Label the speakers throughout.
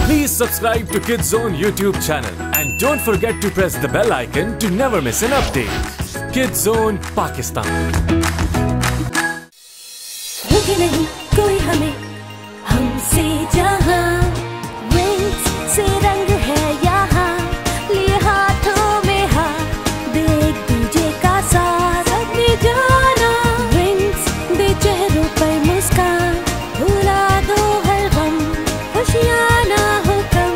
Speaker 1: Please subscribe to Kids Zone YouTube channel and don't forget to press the bell icon to never miss an update. Kids Zone Pakistan.
Speaker 2: रुके नहीं कोई हमें हमसे जहां wings से रंग है यहाँ लिए हाथों में हाथ देख दूजे का साथ अपनी जाना विंग्स दे चेहरों पर मुस्कान भुला दो हर गम खुशियाँ ना हो कम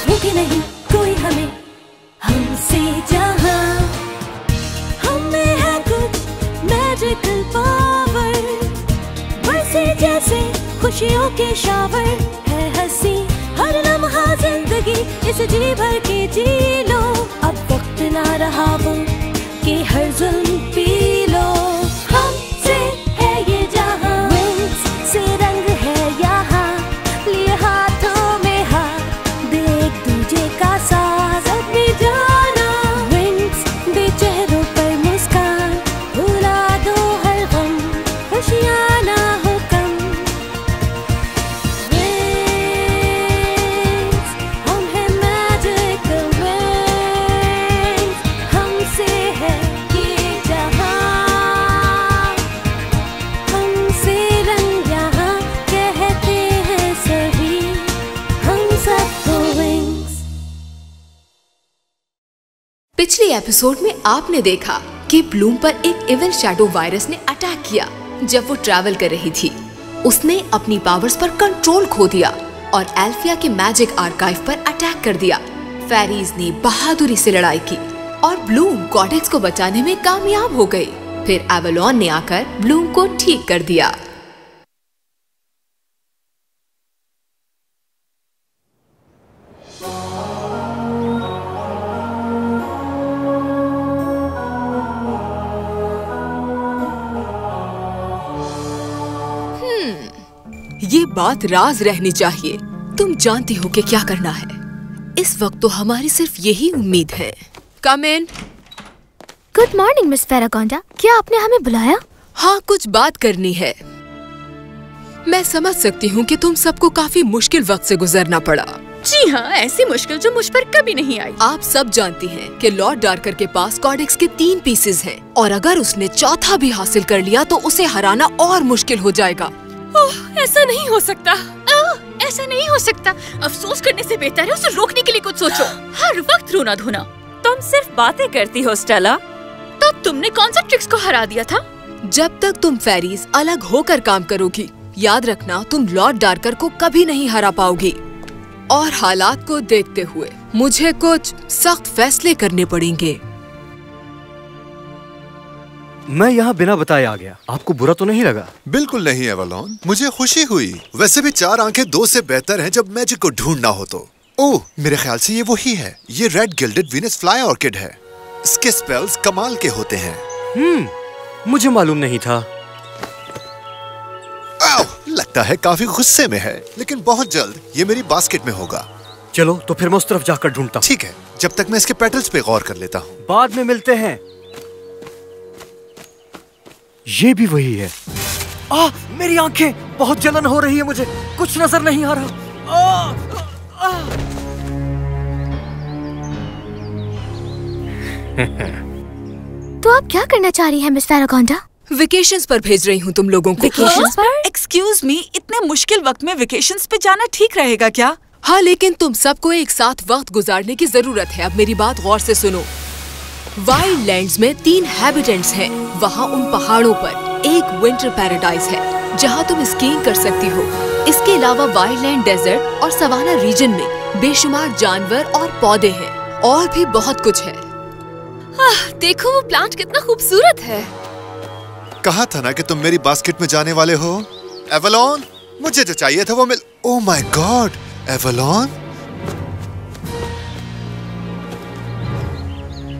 Speaker 2: रुके नहीं कोई हमें हमसे जहां हमें है कुछ मैजिकल पावर बरसे जैसे खुशियों के शावर है हंसी हर लम्हा जिंदगी इस जी भर के जी लो अब वक्त ना रहा वो कि हर जुल्म पी लो हमसे है ये जहां विंग्स से रंग है यहाँ लिए हाथों में हाथ देख दूजे का साथ अपनी जाना विंग्स दे चेहरों पर मुस्कान भुला दो हर गम खुशियाँ ना हो कम विंग्स हम हैं मैजिकल विंग्स हमसे है ये जहां हमसे रंग यहाँ कहते हैं सभी हम सबको विंग्स।
Speaker 3: पिछले एपिसोड में आपने देखा कि ब्लूम पर एक इविल शैडो वायरस ने अटैक किया जब वो ट्रैवल कर रही थी। उसने अपनी पावर्स पर कंट्रोल खो दिया और एल्फिया के मैजिक आर्काइव पर अटैक कर दिया। फेरीज ने बहादुरी से लड़ाई की और ब्लूम कॉडेक्स को बचाने में कामयाब हो गई। फिर एवलॉन ने आकर ब्लूम को ठीक कर दिया। ये बात राज रहनी चाहिए। तुम जानती हो कि क्या करना है। इस वक्त तो हमारी सिर्फ यही उम्मीद है। कम इन।
Speaker 4: गुड मॉर्निंग मिस फेरागोंडा, क्या आपने हमें बुलाया?
Speaker 3: हाँ, कुछ बात करनी है। मैं समझ सकती हूँ कि तुम सबको काफी मुश्किल वक्त से गुजरना पड़ा।
Speaker 5: जी हाँ, ऐसी मुश्किल जो मुझ पर कभी नहीं आई।
Speaker 3: आप सब जानती हैं कि लॉर्ड डार्कर के पास कॉडेक्स के 3 पीसेस हैं और अगर उसने चौथा भी हासिल कर लिया तो उसे हराना और मुश्किल हो जाएगा।
Speaker 5: ओह, ऐसा नहीं हो सकता। ऐसा नहीं हो सकता। अफसोस करने से बेहतर है उसे रोकने के लिए कुछ सोचो। हर वक्त रोना धोना। तुम सिर्फ बातें करती हो स्टेला। तो तुमने कौन सा ट्रिक्स को हरा दिया था?
Speaker 3: जब तक तुम फेरीज अलग होकर काम करोगी, याद रखना तुम लॉर्ड डार्कर को कभी नहीं हरा पाओगी। और हालात को देखते हुए मुझे कुछ सख्त फैसले करने पड़ेंगे।
Speaker 6: मैं यहाँ बिना बताए आ गया। आपको बुरा तो नहीं लगा?
Speaker 7: बिल्कुल नहीं एवलॉन, मुझे खुशी हुई। वैसे भी 4 आंखें 2 से बेहतर हैं जब मैजिक को ढूंढना हो तो। ओह, मेरे ख्याल से ये वही है। ये red gilded Venus fly orchid है। इसके स्पेल्स कमाल के होते हैं।
Speaker 6: मुझे मालूम नहीं था।
Speaker 7: लगता है काफी गुस्से में है, लेकिन बहुत जल्द ये मेरी बास्केट में होगा।
Speaker 6: चलो तो फिर मैं उस तरफ जाकर ढूंढता हूँ।
Speaker 7: ठीक है, जब तक मैं इसके पेटल्स पे गौर कर लेता हूँ।
Speaker 6: बाद में मिलते हैं। ये भी वही है। मेरी आंखें, बहुत जलन हो रही है मुझे। कुछ नजर नहीं आ रहा।
Speaker 4: तो आप क्या करना चाह रही हैं मिस फेरागोंडा?
Speaker 3: वेकेशंस पर भेज रही हूँ तुम लोगों को।
Speaker 5: वेकेशंस पर? एक्सक्यूज मी, इतने मुश्किल वक्त में वेकेशंस पे जाना ठीक रहेगा क्या?
Speaker 3: हाँ, लेकिन तुम सबको एक साथ वक्त गुजारने की जरूरत है। अब मेरी बात गौर से सुनो। वाइल्ड लैंड्स में 3 हैबिटेंट्स हैं। वहाँ उन पहाड़ों पर एक विंटर पैराडाइज है जहाँ तुम स्कीइंग कर सकती हो। इसके अलावा वाइल्ड लैंड डेजर्ट और सवाना रीजन में बेशुमार जानवर और पौधे हैं और भी बहुत कुछ है।
Speaker 5: देखो वो प्लांट कितना खूबसूरत है।
Speaker 7: कहा था ना कि तुम मेरी बास्केट में जाने वाले हो। एवलॉन, मुझे जो चाहिए था वो मिल। ओह माय गॉड, एवलॉन,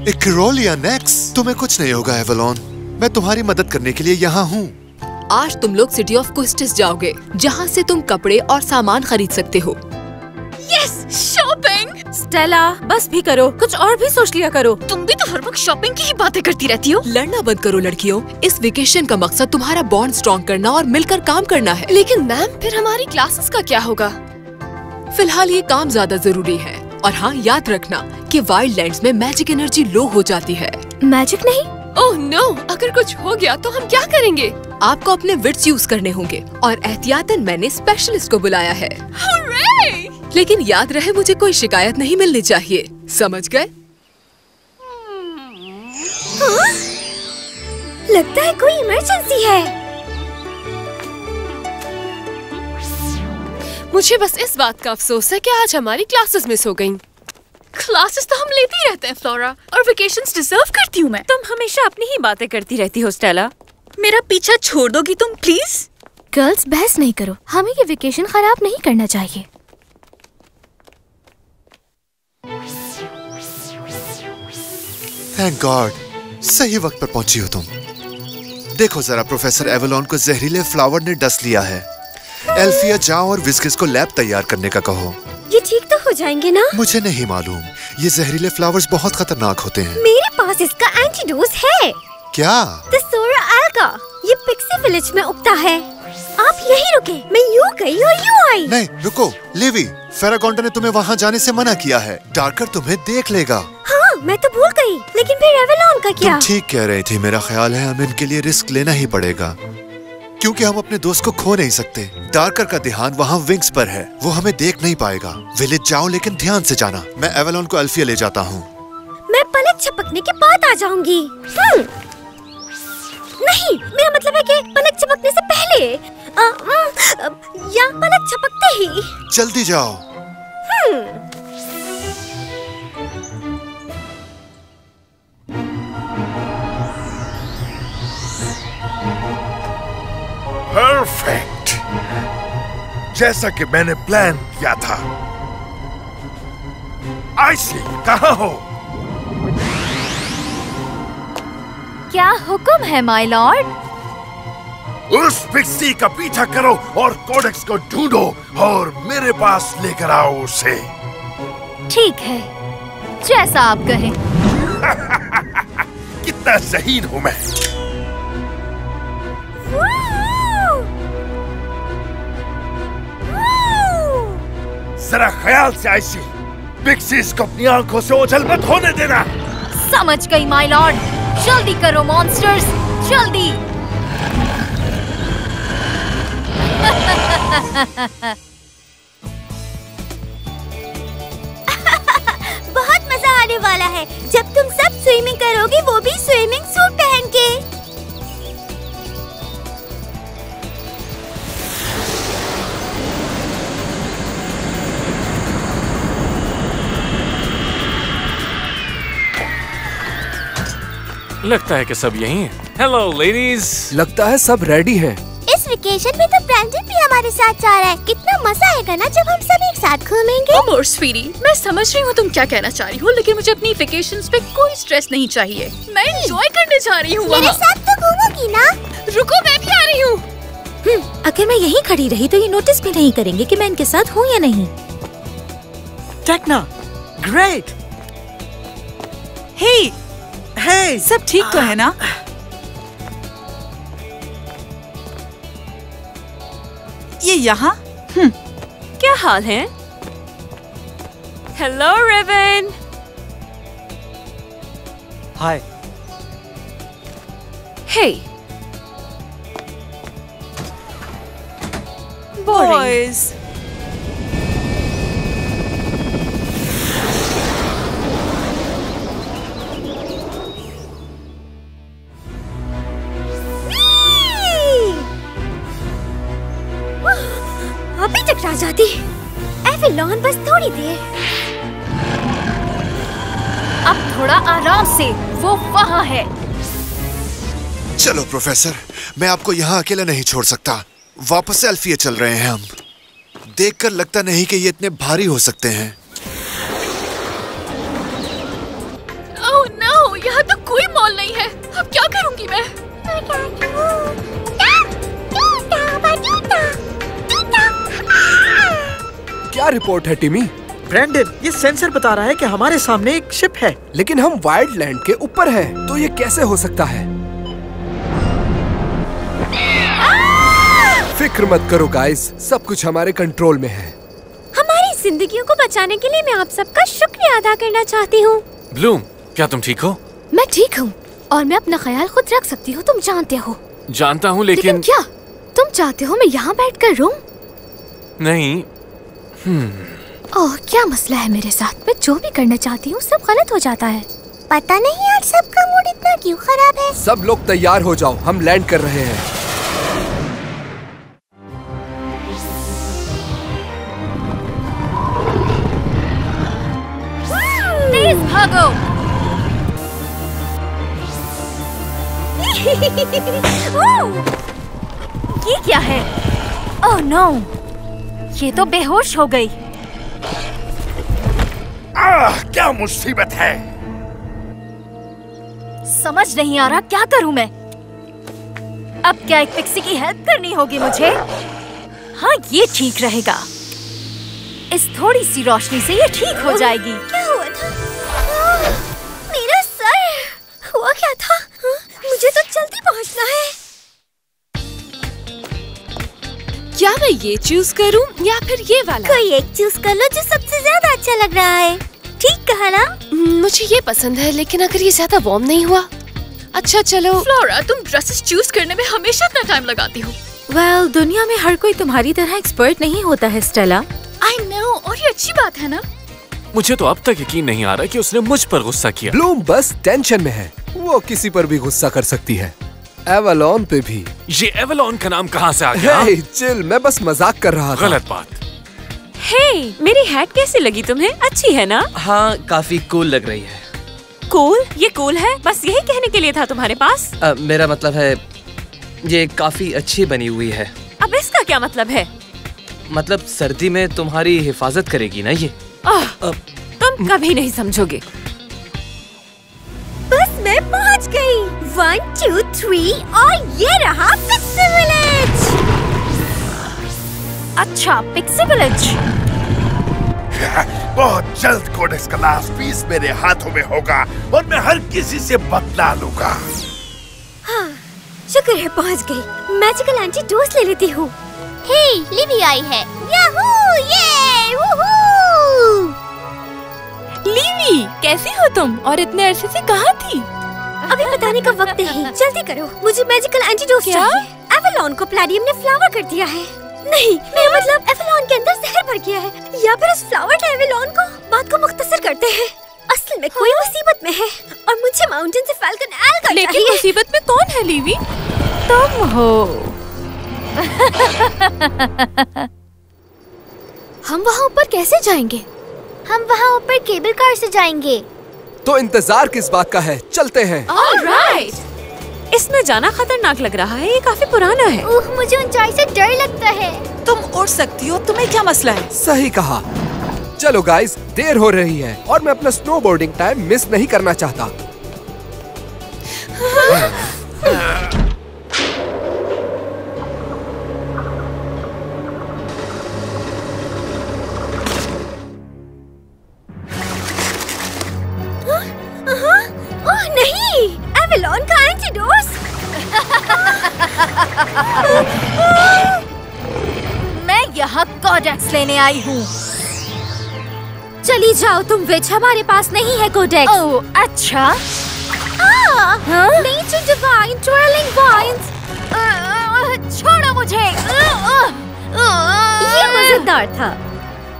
Speaker 7: इक्रोलिया नेक्स। तुम्हें कुछ नहीं होगा एवलॉन, मैं तुम्हारी मदद करने के लिए यहाँ हूँ।
Speaker 3: आज तुम लोग सिटी ऑफ क्विस्टिस जाओगे जहाँ से तुम कपड़े और सामान खरीद सकते हो।
Speaker 5: Yes, shopping. स्टेला, बस भी करो, कुछ और भी सोच लिया करो। तुम भी तो हर वक्त शॉपिंग की ही बातें करती रहती हो।
Speaker 3: लड़ना बंद करो लड़कियों। इस वेकेशन का मकसद तुम्हारा बॉन्ड स्ट्रॉन्ग करना और मिलकर काम करना है।
Speaker 5: लेकिन मैम, फिर हमारी क्लासेस का क्या होगा?
Speaker 3: फिलहाल ये काम ज्यादा जरूरी है। और हाँ, याद रखना कि वाइल्ड लैंड्स में मैजिक एनर्जी लो हो जाती है।
Speaker 4: मैजिक नहीं?
Speaker 3: ओह नो, अगर कुछ हो गया तो हम क्या करेंगे? आपको अपने विट्स यूज करने होंगे और एहतियातन मैंने स्पेशलिस्ट को बुलाया है। लेकिन याद रहे, मुझे कोई शिकायत नहीं मिलनी चाहिए, समझ गए?
Speaker 4: हाँ? लगता है कोई इमरजेंसी है।
Speaker 5: मुझे बस इस बात का अफसोस है कि आज हमारी क्लासेस मिस हो गईं। क्लासेस तो हम लेते ही रहते हैं फ्लोरा, और वेकेशंस डिजर्व करती हूँ मैं। तुम हमेशा अपनी ही बातें करती रहती हो स्टेला। मेरा पीछा छोड़ दोगी तुम प्लीज?
Speaker 4: गर्ल्स, बहस नहीं करो, हमें ये वेकेशन खराब नहीं करना चाहिए।
Speaker 7: थैंक गॉड, सही वक्त पर पहुंची हो तुम। देखो जरा, प्रोफेसर एवलॉन को जहरीले फ्लावर ने डस लिया है। एल्फिया, जाओ और विस्किस को लैब तैयार करने का कहो।
Speaker 4: ये ठीक तो हो जाएंगे ना?
Speaker 7: मुझे नहीं मालूम, ये जहरीले फ्लावर्स बहुत खतरनाक होते हैं।
Speaker 4: मेरे पास इसका एंटीडोज है।
Speaker 7: क्या?
Speaker 4: तसोरा एल्गा, ये पिक्सी विलेज में उगता है। आप यहीं रुके, मैं यूं गई और यूं आई।
Speaker 7: नहीं रुको, लेवी, फेरागोंडा ने तुम्हें वहाँ जाने से मना किया है। डार्कर तुम्हें देख लेगा।
Speaker 4: हाँ, मैं तो भूल गई, लेकिन फिर एवलॉन का क्या?
Speaker 7: तुम ठीक कह रही थी, मेरा ख्याल है हमें इनके लिए रिस्क लेना ही पड़ेगा, क्योंकि हम अपने दोस्त को खो नहीं सकते। डार्कर का ध्यान वहाँ विंग्स पर है, वो हमें देख नहीं पाएगा। विलेज जाओ, लेकिन ध्यान से जाना। मैं एवलॉन को एल्फिया ले जाता हूँ।
Speaker 4: मैं पलक झपकने के बाद आ जाऊंगी। नहीं, मेरा मतलब है कि पलक झपकने से पहले या पलक झपकते ही।
Speaker 7: जल्दी जाओ।
Speaker 8: परफेक्ट, जैसा कि मैंने प्लान किया था। आइसी, कहाँ हो?
Speaker 4: क्या हुक्म है माय लॉर्ड?
Speaker 8: उस पिक्सी का पीछा करो और कोडेक्स को ढूंढो और मेरे पास लेकर आओ उसे।
Speaker 4: ठीक है, जैसा आप कहें।
Speaker 8: कितना ज़हीन हूँ मैं। जरा ख्याल से आइसी, पिक्सीज को अपनी आंखों से ओझल मत होने देना।
Speaker 4: समझ गई माय लॉर्ड, जल्दी करो मॉन्स्टर्स, जल्दी। बहुत मजा आने वाला है जब तुम सब स्विमिंग करोगे, वो भी स्विमिंग सूट पहन के।
Speaker 1: लगता है कि सब यहीं हैं। Hello ladies.
Speaker 6: लगता है सब रेडी हैं।
Speaker 4: इस वेकेशन में तो ब्रैंडन भी हमारे साथ जा रहा है। कितना मजा आएगा ना जब हम सब एक साथ घूमेंगे।
Speaker 5: ओह मोर स्वीटी, मैं समझ रही हूँ तुम क्या कहना चाह रही हो, लेकिन मुझे अपनी वेकेशंस पे कोई स्ट्रेस नहीं चाहिए। मैं एंजॉय करने जा रही हूँ।
Speaker 4: मेरे साथ तो घूमोगी ना?
Speaker 5: रुको, मैं भी आ रही हूँ।
Speaker 9: अगर मैं यहीं खड़ी रही तो ये नोटिस भी नहीं करेंगे कि मैं इनके साथ हूँ या नहीं।
Speaker 6: Tekna, great.
Speaker 10: हे, सब ठीक तो है ना? ये यहाँ?
Speaker 5: क्या हाल है? Hello Raven.
Speaker 6: Hi.
Speaker 5: Hey boys.
Speaker 4: अभी टकरा जाती। एवलॉन, बस थोड़ी देर।
Speaker 9: अब थोड़ा आराम से, वो वहाँ है।
Speaker 7: चलो प्रोफेसर, मैं आपको यहाँ अकेला नहीं छोड़ सकता। वापस से एल्फिया चल रहे हैं हम। देखकर लगता नहीं कि ये इतने भारी हो सकते हैं।
Speaker 5: ओह नो, यहाँ तो कोई मॉल नहीं है। अब क्या करूँगी मैं?
Speaker 6: क्या रिपोर्ट है टिमी?
Speaker 11: ब्रैंडन, ये सेंसर बता रहा है कि हमारे सामने एक शिप है।
Speaker 6: लेकिन हम वाइल्ड लैंड के ऊपर हैं, तो ये कैसे हो सकता है? फिक्र मत करो गाइस, सब कुछ हमारे कंट्रोल में है।
Speaker 4: हमारी जिंदगियों को बचाने के लिए मैं आप सबका शुक्रिया अदा करना चाहती हूँ।
Speaker 1: ब्लूम, क्या तुम ठीक हो?
Speaker 4: मैं ठीक हूँ और मैं अपना ख्याल खुद रख सकती हूँ, तुम जानते हो।
Speaker 1: जानता हूँ लेकिन
Speaker 4: क्या तुम चाहते हो मैं यहाँ बैठकर रोऊं?
Speaker 1: नहीं।
Speaker 4: ओह, क्या मसला है मेरे साथ? मैं जो भी करना चाहती हूँ सब गलत हो जाता है। पता नहीं यार, सबका मूड इतना क्यों खराब है।
Speaker 12: सब लोग तैयार हो जाओ, हम लैंड कर रहे हैं।
Speaker 5: तेज भागो। ये क्या है? ओह नो, ये तो बेहोश हो गई।
Speaker 8: क्या मुसीबत है?
Speaker 5: समझ नहीं आ रहा क्या करूं मैं। अब क्या एक पिक्सी की हेल्प करनी होगी मुझे? हाँ, ये ठीक रहेगा। इस थोड़ी सी रोशनी से ये ठीक हो जाएगी।
Speaker 4: क्या हुआ था? मेरा सर। हुआ क्या था? मुझे तो जल्दी पहुंचना है।
Speaker 3: क्या मैं ये चूज करूं या फिर ये वाला?
Speaker 4: कोई एक चूज कर लो जो सबसे ज्यादा अच्छा लग रहा है। ठीक कहा ना?
Speaker 3: मुझे ये पसंद है, लेकिन अगर ये ज्यादा वार्म नहीं हुआ। अच्छा चलो।
Speaker 5: फ्लोरा, तुम ड्रेसेस चूज करने में हमेशा इतना टाइम लगाती हो।
Speaker 9: वेल, दुनिया में हर कोई तुम्हारी तरह एक्सपर्ट नहीं होता है स्टेला।
Speaker 5: आई नो, और ये अच्छी बात है ना।
Speaker 1: मुझे तो अब तक यकीन नहीं आ रहा कि उसने मुझ पर गुस्सा किया।
Speaker 12: ब्लूम बस टेंशन में है, वो किसी पर भी गुस्सा कर सकती है, एवलॉन पे भी।
Speaker 1: ये एवलॉन का नाम कहाँ से आ गया?
Speaker 12: हे चिल, मैं बस मजाक कर रहा था।
Speaker 1: गलत बात।
Speaker 5: हे, मेरी हैट कैसी लगी तुम्हें? अच्छी है ना?
Speaker 6: हाँ, काफी कूल लग रही है।
Speaker 5: कूल? ये कूल है? बस यही कहने के लिए था तुम्हारे पास?
Speaker 6: मेरा मतलब है ये काफी अच्छी बनी हुई है।
Speaker 5: अब इसका क्या मतलब है?
Speaker 6: मतलब सर्दी में तुम्हारी हिफाजत करेगी ना ये।
Speaker 5: तुम कभी नहीं समझोगे।
Speaker 4: बस मैं पहुंच गई। 1 2 3 और ये रहा पिक्सी विलेज।
Speaker 5: अच्छा, पिक्सी विलेज।
Speaker 8: बहुत जल्द कोडेक्स का लास्ट पीस मेरे हाथों में होगा और मैं हर किसी से बदला लूंगा।
Speaker 4: हाँ, शुक्र है पहुंच गई। मैजिकल एंटीडोस ले लेती हूँ। हे, लिवी आई है। याहू, ये, वूहू।
Speaker 5: लिवी, कैसी हो तुम? और इतने अरसे से कहाँ थी?
Speaker 4: अभी बताने का वक्त नहीं, जल्दी करो। मुझे मैजिकल एंटीडोस चाहिए। एवलॉन को प्लैडियम ने फ्लावर कर दिया है। नहीं, मेरा मतलब एवलॉन के अंदर जहर भर गया है, या फिर उस फ्लावर ने एवलॉन को। बात को मुख्तसर करते हैं, असल में कोई मुसीबत में है और मुझे माउंटेन से फाल्कन एल का चाहिए।
Speaker 5: लेकिन मुसीबत में कौन है लिवी? तुम हो।
Speaker 4: हम वहाँ ऊपर कैसे जाएंगे? हम वहाँ ऊपर केबल कार से जाएंगे।
Speaker 12: तो इंतजार किस बात का है, चलते हैं।
Speaker 5: ऑलराइट। इसमें जाना खतरनाक लग रहा है, ये काफी पुराना है।
Speaker 4: मुझे ऊंचाई से डर लगता है।
Speaker 10: तुम उड़ सकती हो, तुम्हें क्या मसला है?
Speaker 12: सही कहा। चलो गाइस, देर हो रही है और मैं अपना स्नोबोर्डिंग टाइम मिस नहीं करना चाहता।
Speaker 4: ओह नहीं, एवलॉन का एंटीडोस।
Speaker 5: मैं यहाँ कोडेक्स लेने आई हूँ।
Speaker 4: चली जाओ तुम विच, हमारे पास नहीं है कोडेक्स।
Speaker 5: ओह अच्छा।
Speaker 4: Nature divine twirling vines.
Speaker 5: छोड़ो मुझे।
Speaker 4: ये मजेदार था।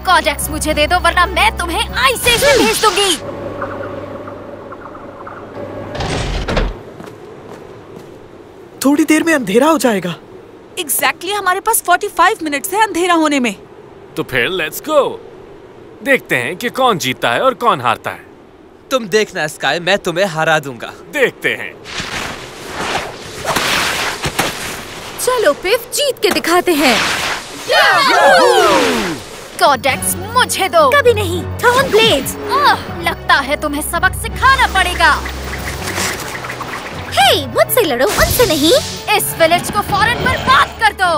Speaker 5: कोडेक्स मुझे दे दो, वरना मैं तुम्हें आइस एज में भेज दूंगी।
Speaker 11: थोड़ी देर में अंधेरा हो जाएगा।
Speaker 10: एग्जैक्टली हमारे पास 45 मिनट्स है अंधेरा होने में।
Speaker 1: तो फिर लेट्स गो। देखते हैं कि कौन जीतता है और कौन हारता है।
Speaker 6: तुम देखना स्काई, मैं तुम्हें हरा दूंगा।
Speaker 1: देखते हैं।
Speaker 3: चलो पिफ, जीत के दिखाते हैं।
Speaker 5: कोडेक्स मुझे दो।
Speaker 4: कभी नहीं। Turn blades.
Speaker 5: लगता है तुम्हें सबक सिखाना पड़ेगा।
Speaker 4: हे, मुझसे लड़ो, उनसे नहीं।
Speaker 5: इस विलेज को फौरन बर्बाद कर दो।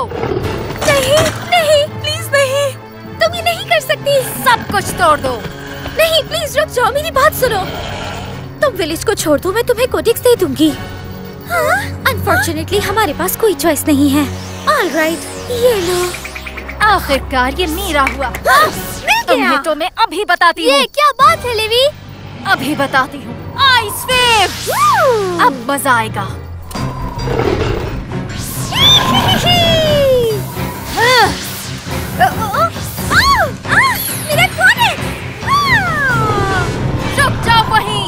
Speaker 4: नहीं नहीं, प्लीज नहीं, तुम ये नहीं कर सकती।
Speaker 5: सब कुछ तोड़ दो।
Speaker 4: नहीं, प्लीज रुक जाओ, मेरी बात सुनो। तुम विलेज को छोड़ दो, मैं तुम्हें कोडेक्स दे दूंगी। हाँ, अनफॉर्चुनेटली हमारे पास कोई चॉइस नहीं है। ऑलराइट, ये लो।
Speaker 5: आखिरकार ये मेरा हुआ।
Speaker 4: मिल तुम्हें तो मैं अभी बताती हूँ। ये क्या बात है लिवी? अभी बताती हूँ। आइस वेव, अब मजा आएगा। मेरा कोडेक्स! रुक जाओ वहीं।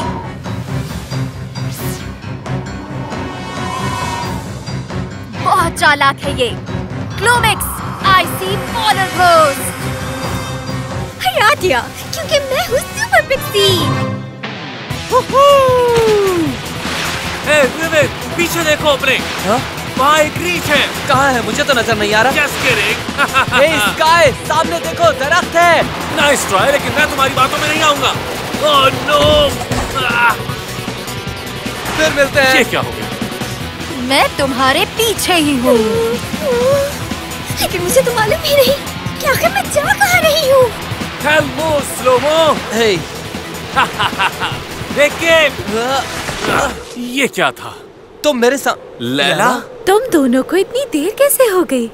Speaker 4: बहुत चालाक है ये। ग्लोमिक्स आईसी पोलर घोस्ट। हरा दिया क्योंकि मैं हूँ सुपर पिक्सी।
Speaker 1: पीछे देखो अपने। वहाँ एक रीच है।
Speaker 6: कहाँ है? मुझे तो नजर नहीं आ रहा।
Speaker 1: Just kidding.
Speaker 6: Hey Sky, सामने देखो, दरख्त है।
Speaker 1: Nice try, लेकिन मैं तुम्हारी बातों में नहीं आऊंगा। Oh no!
Speaker 6: फिर मिलते हैं।
Speaker 1: ये क्या हो गया?
Speaker 4: मैं तुम्हारे पीछे ही हूँ। लेकिन मुझे तो मालूम ही नहीं कि आखिर मैं जा कहाँ रही हूँ।
Speaker 1: Hello, Slow-mo.
Speaker 6: Hey.
Speaker 1: देखिए। ये क्या था?
Speaker 6: तुम मेरे साथ।
Speaker 1: लैला?
Speaker 9: तुम दोनों को इतनी देर कैसे हो गई?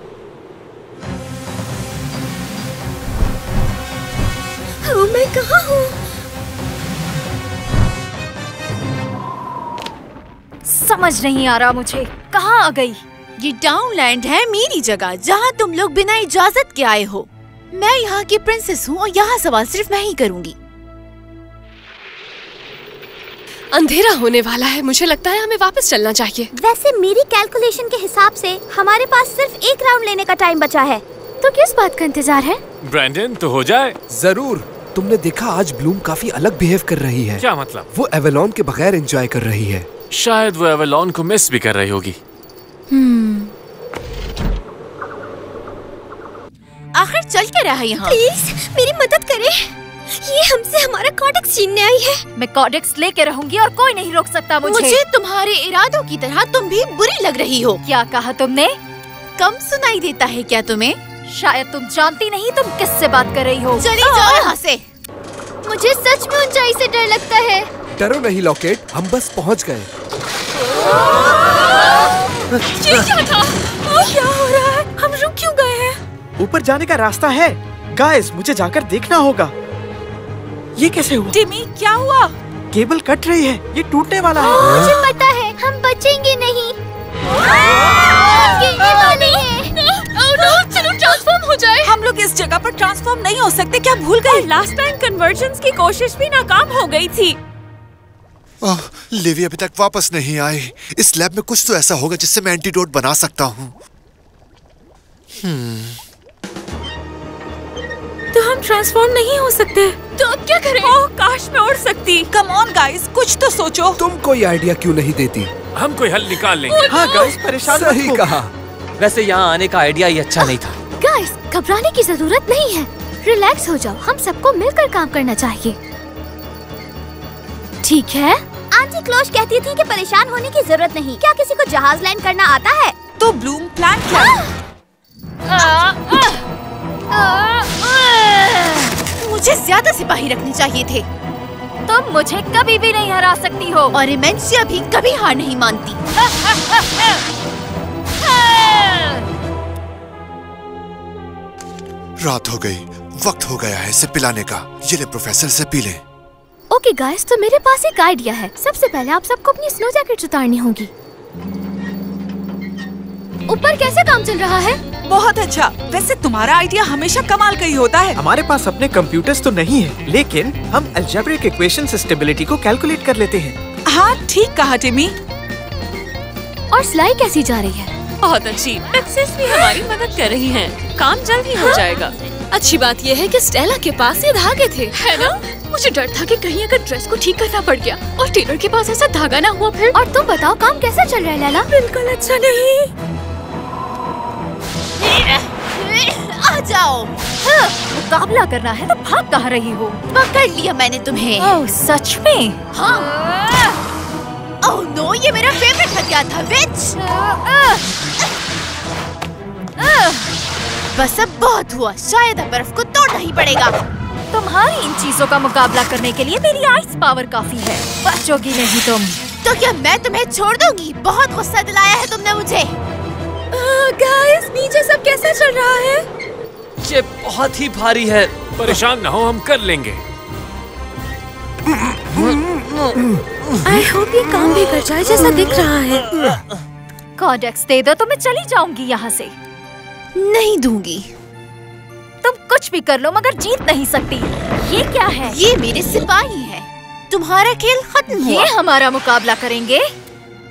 Speaker 4: मैं कहाँ हूँ? समझ नहीं आ रहा मुझे। कहाँ आ गई?
Speaker 5: ये डाउनलैंड है मेरी जगह, जहाँ तुम लोग बिना इजाजत के आए हो। मैं यहाँ की प्रिंसेस हूँ और यहाँ सवाल सिर्फ मैं ही करूँगी।
Speaker 3: अंधेरा होने वाला है, मुझे लगता है हमें वापस चलना चाहिए।
Speaker 4: वैसे मेरी कैलकुलेशन के हिसाब से हमारे पास सिर्फ एक राउंड लेने का टाइम बचा है, तो किस बात का इंतजार है?
Speaker 1: ब्रैंडन, तो हो जाए।
Speaker 12: जरूर। तुमने देखा आज ब्लूम काफी अलग बिहेव कर रही है।
Speaker 1: क्या मतलब?
Speaker 12: वो एवेलॉन के बगैर एंजॉय कर रही है।
Speaker 1: शायद वो एवेलॉन को मिस भी कर रही होगी।
Speaker 5: आखिर चल के रहा है यहाँ?
Speaker 4: प्लीज मेरी मदद करें। ये हमसे हमारा कॉडेक्स छीनने आई है। मैं कॉडेक्स लेके रहूंगी और कोई नहीं रोक सकता मुझे।
Speaker 5: तुम्हारे इरादों की तरह तुम भी बुरी लग रही हो।
Speaker 4: क्या कहा तुमने?
Speaker 5: कम सुनाई देता है क्या तुम्हें?
Speaker 4: शायद तुम जानती नहीं तुम किससे बात कर रही हो।
Speaker 5: चली जाओ यहाँ से।
Speaker 4: मुझे सच में ऊंचाई से डर लगता है।
Speaker 12: डरो नहीं लॉकेट, हम बस पहुँच गए।
Speaker 5: ये क्या था?
Speaker 9: क्या हो रहा है? हम रुक क्यों गए हैं?
Speaker 11: ऊपर जाने का रास्ता है। गाइस, मुझे जाकर देखना होगा। ये कैसे हुआ?
Speaker 10: टिमी, क्या हुआ?
Speaker 11: केबल कट रही है, ये टूटने वाला है।
Speaker 4: मुझे पता है, हम बचेंगे नहीं। गिरने वाले हैं।
Speaker 5: चलो ट्रांसफॉर्म हो जाए।
Speaker 10: हम लोग इस जगह पर ट्रांसफॉर्म नहीं हो सकते, क्या भूल गए? लास्ट टाइम कन्वर्जेंस की कोशिश भी नाकाम हो गई थी।
Speaker 7: लिवी अभी तक वापस नहीं आए। इस लैब में कुछ तो ऐसा होगा जिससे मैं एंटीडोट बना सकता हूँ।
Speaker 9: तो हम ट्रांसफॉर्म नहीं हो सकते।
Speaker 10: तो अब क्या करें? ओह काश मैं उड़ सकती। कम ऑन गाइस, कुछ तो सोचो।
Speaker 12: तुम कोई आइडिया क्यों नहीं देती?
Speaker 1: हम कोई हल निकाल लेंगे।
Speaker 11: हाँ गाइस, परेशान मत
Speaker 12: सही
Speaker 11: हो।
Speaker 12: कहा।
Speaker 6: वैसे यहाँ आने का आइडिया ही अच्छा नहीं था।
Speaker 4: गाइस, घबराने की जरूरत नहीं है। रिलैक्स हो जाओ, हम सबको मिलकर काम करना चाहिए। ठीक है? आंटी क्लोज कहती थी कि परेशान होने की जरूरत नहीं। क्या किसी को जहाज लैंड करना आता है?
Speaker 10: तो ब्लूम प्लान क्या?
Speaker 5: मुझे ज्यादा सिपाही रखने चाहिए थे।
Speaker 4: तुम मुझे कभी भी नहीं हरा सकती हो।
Speaker 5: और इमेंसिया भी कभी हार नहीं मानती।
Speaker 7: रात हो गई, वक्त हो गया है इसे पिलाने का। ये ले प्रोफेसर, से पी ले।
Speaker 4: ओके गाइस, तो मेरे पास एक आइडिया है। सबसे पहले आप सबको अपनी स्नो जैकेट उतारनी होगी। ऊपर कैसे काम चल रहा है?
Speaker 10: बहुत अच्छा। वैसे तुम्हारा आइडिया हमेशा कमाल का ही होता है।
Speaker 11: हमारे पास अपने कंप्यूटर्स तो नहीं है, लेकिन हम अलजेब्रिक इक्वेशन से स्टेबिलिटी को कैलकुलेट कर लेते हैं।
Speaker 10: हाँ ठीक कहा टिमी।
Speaker 4: और स्लाई कैसी जा रही है?
Speaker 5: बहुत अच्छी। एक्सेस भी हमारी मदद कर रही हैं। काम जल्दी हो जाएगा।
Speaker 3: अच्छी बात यह है कि स्टेला के पास ये धागे थे,
Speaker 5: है ना?
Speaker 3: मुझे डर था कि कहीं अगर ड्रेस को ठीक करना पड़ गया और टेलर के पास ऐसा धागा ना हुआ फिर।
Speaker 4: और तुम बताओ, काम कैसा चल रहा है लैला?
Speaker 9: बिल्कुल अच्छा नहीं।
Speaker 5: आ जाओ।
Speaker 4: मुकाबला करना है तो भाग कहाँ रही हो?
Speaker 5: पकड़ लिया मैंने तुम्हें।
Speaker 4: ओह सच में?
Speaker 5: हाँ। ओह नो, ये मेरा फेवरेट हथियार था विच। बस अब बहुत हुआ, शायद अब बर्फ को तोड़ना ही पड़ेगा।
Speaker 4: तुम्हारी इन चीजों का मुकाबला करने के लिए मेरी आइस पावर काफी है। बचोगी नहीं तुम।
Speaker 5: तो क्या मैं तुम्हें छोड़ दूंगी? बहुत गुस्सा दिलाया है तुमने मुझे।
Speaker 9: गाइस, नीचे सब कैसा चल रहा है?
Speaker 6: ये बहुत ही भारी है।
Speaker 1: परेशान ना हो, हम कर लेंगे।
Speaker 4: आई होप ये काम भी कर जाए जैसा दिख रहा है।
Speaker 10: कॉडेक्स दे दो तो मैं चली जाऊंगी यहाँ से।
Speaker 9: नहीं दूंगी।
Speaker 10: तुम कुछ भी कर लो मगर जीत नहीं सकती। ये क्या है?
Speaker 9: ये मेरे सिपाही हैं। तुम्हारा खेल खत्म हुआ।
Speaker 10: ये हमारा मुकाबला करेंगे।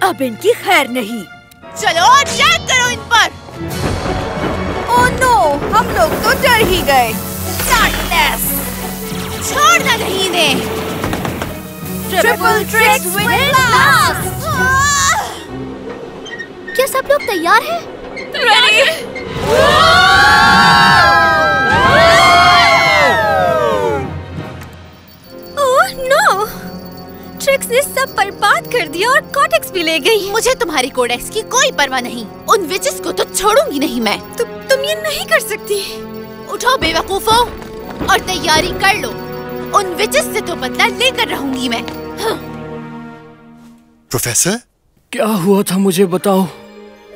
Speaker 10: अब इनकी खैर नहीं।
Speaker 9: चलो अटैक करो इन पर।
Speaker 10: ओह नो, हम लोग तो डर ही गए।
Speaker 9: छोड़ना नहीं दे।
Speaker 10: Triple tricks with blast.
Speaker 4: क्या सब लोग तैयार हैं? ओह नो, ट्रिक्स ने सब बर्बाद कर दिया और कॉडेक्स भी ले गई।
Speaker 9: मुझे तुम्हारी कोडेक्स की कोई परवाह नहीं। उन विचेस को तो छोड़ूंगी नहीं मैं।
Speaker 4: तुम ये नहीं कर सकती।
Speaker 9: उठो बेवकूफो और तैयारी कर लो। उन विचेस से तो बदला लेकर रहूंगी मैं।
Speaker 7: प्रोफेसर,
Speaker 6: क्या हुआ था मुझे बताओ।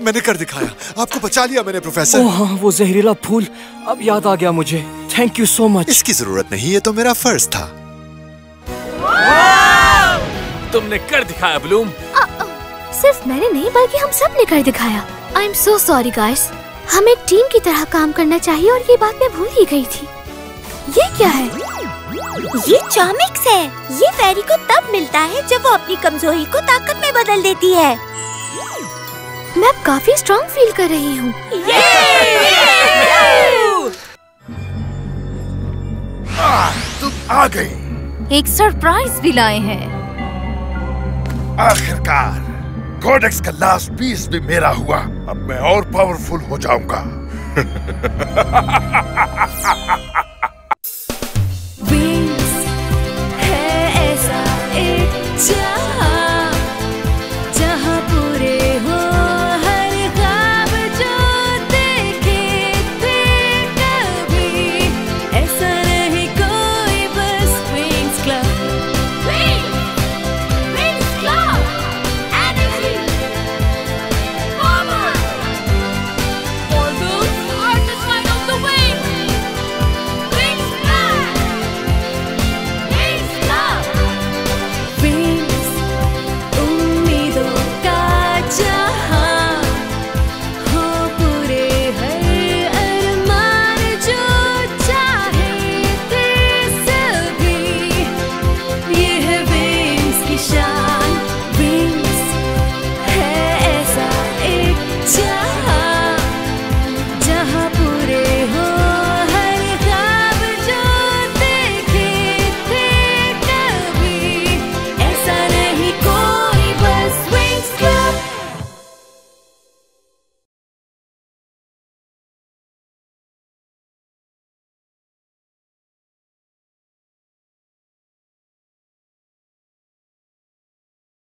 Speaker 7: मैंने कर दिखाया, आपको बचा लिया मैंने प्रोफेसर।
Speaker 6: ओह हाँ, वो जहरीला फूल अब याद आ गया मुझे। Thank you so much.
Speaker 7: इसकी जरूरत नहीं, ये तो मेरा फर्ज था।
Speaker 1: तुमने कर दिखाया ब्लूम।
Speaker 4: सिर्फ मैंने नहीं बल्कि हम सब ने कर दिखाया। I am so sorry guys. हम एक टीम की तरह काम करना चाहिए और ये बात मैं भूल ही गई थी। ये क्या है?
Speaker 13: ये चार्मिक्स है। ये फेरी को तब मिलता है जब वो अपनी कमजोरी को ताकत में बदल देती है।
Speaker 4: मैं अब काफी स्ट्रॉन्ग फील कर रही हूँ।
Speaker 8: तुम आ गई।
Speaker 10: एक सरप्राइज भी लाए हैं।
Speaker 8: आखिरकार कोडेक्स का लास्ट पीस भी मेरा हुआ। अब मैं और पावरफुल हो जाऊंगा।